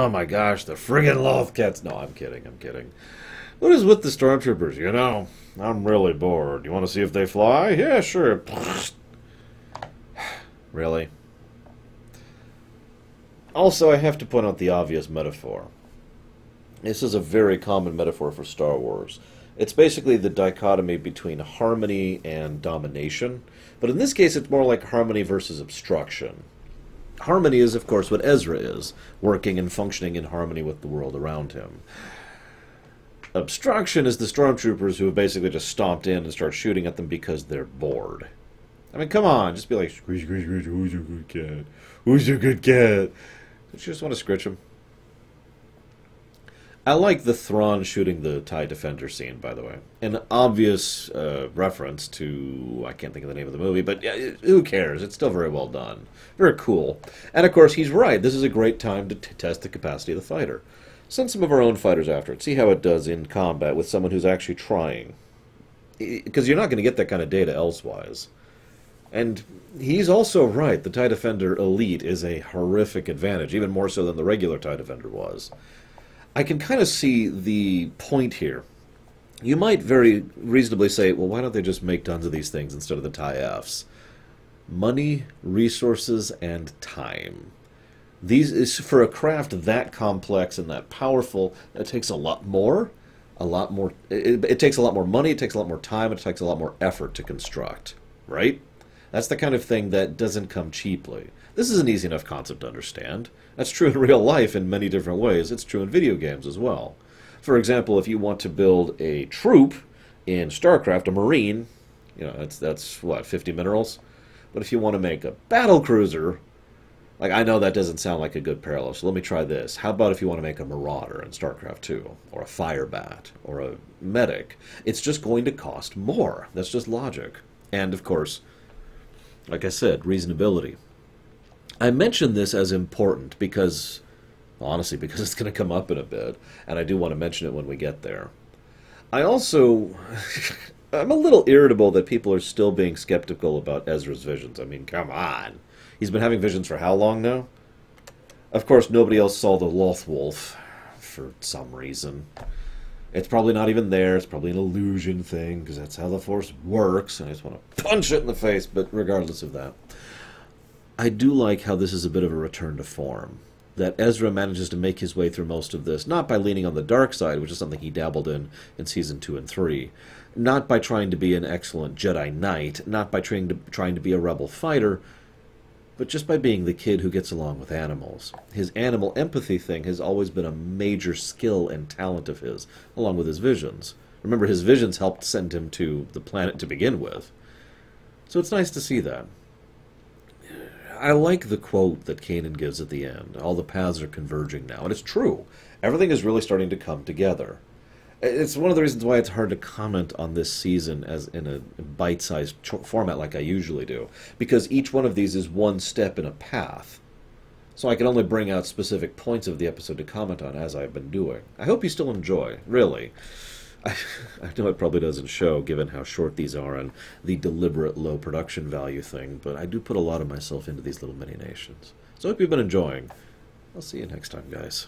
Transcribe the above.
Oh my gosh, the friggin' Lothcats. No, I'm kidding, I'm kidding. What is with the stormtroopers? You know, I'm really bored. You want to see if they fly? Yeah, sure. Really? Also, I have to point out the obvious metaphor. This is a very common metaphor for Star Wars. It's basically the dichotomy between harmony and domination, but in this case it's more like harmony versus obstruction. Harmony is, of course, what Ezra is, working and functioning in harmony with the world around him. Obstruction is the stormtroopers who have basically just stomped in and start shooting at them because they're bored. I mean, come on, just be like, squish, squish, squish, who's a good cat? Who's a good cat? Don't you just want to scritch him? I like the Thrawn shooting the TIE Defender scene, by the way. An obvious reference to, I can't think of the name of the movie, but yeah, who cares? It's still very well done. Very cool. And of course, he's right. This is a great time to test the capacity of the fighter. Send some of our own fighters after it. See how it does in combat with someone who's actually trying. Because you're not going to get that kind of data elsewise. And he's also right. The TIE Defender Elite is a horrific advantage, even more so than the regular TIE Defender was. I can kind of see the point here. You might very reasonably say, well, why don't they just make tons of these things instead of the TIE Fs? Money, resources, and time. These is for a craft that complex and that powerful. It takes a lot more. It takes a lot more money. It takes a lot more time. It takes a lot more effort to construct. Right? That's the kind of thing that doesn't come cheaply. This is an easy enough concept to understand. That's true in real life in many different ways. It's true in video games as well. For example, if you want to build a troop in StarCraft, a Marine, you know, that's what, 50 minerals? But if you want to make a battle cruiser, like, I know that doesn't sound like a good parallel, so let me try this. How about if you want to make a Marauder in StarCraft 2, or a Firebat, or a Medic? It's just going to cost more. That's just logic. And, of course, like I said, reasonability. I mention this as important because, honestly, because it's going to come up in a bit, and I do want to mention it when we get there. I also, I'm a little irritable that people are still being skeptical about Ezra's visions. I mean, come on. He's been having visions for how long now? Of course, nobody else saw the Lothwolf for some reason. It's probably not even there. It's probably an illusion thing, because that's how the Force works, and I just want to punch it in the face, but regardless of that. I do like how this is a bit of a return to form. That Ezra manages to make his way through most of this, not by leaning on the dark side, which is something he dabbled in Season 2 and 3, not by trying to be an excellent Jedi Knight, not by trying to be a rebel fighter, but just by being the kid who gets along with animals. His animal empathy thing has always been a major skill and talent of his, along with his visions. Remember, his visions helped send him to the planet to begin with. So it's nice to see that. I like the quote that Kanan gives at the end. All the paths are converging now. And it's true. Everything is really starting to come together. It's one of the reasons why it's hard to comment on this season as in a bite-sized format like I usually do. Because each one of these is one step in a path. So I can only bring out specific points of the episode to comment on as I've been doing. I hope you still enjoy, really. I know it probably doesn't show, given how short these are and the deliberate low production value thing, but I do put a lot of myself into these little mini-nations. So I hope you've been enjoying. I'll see you next time, guys.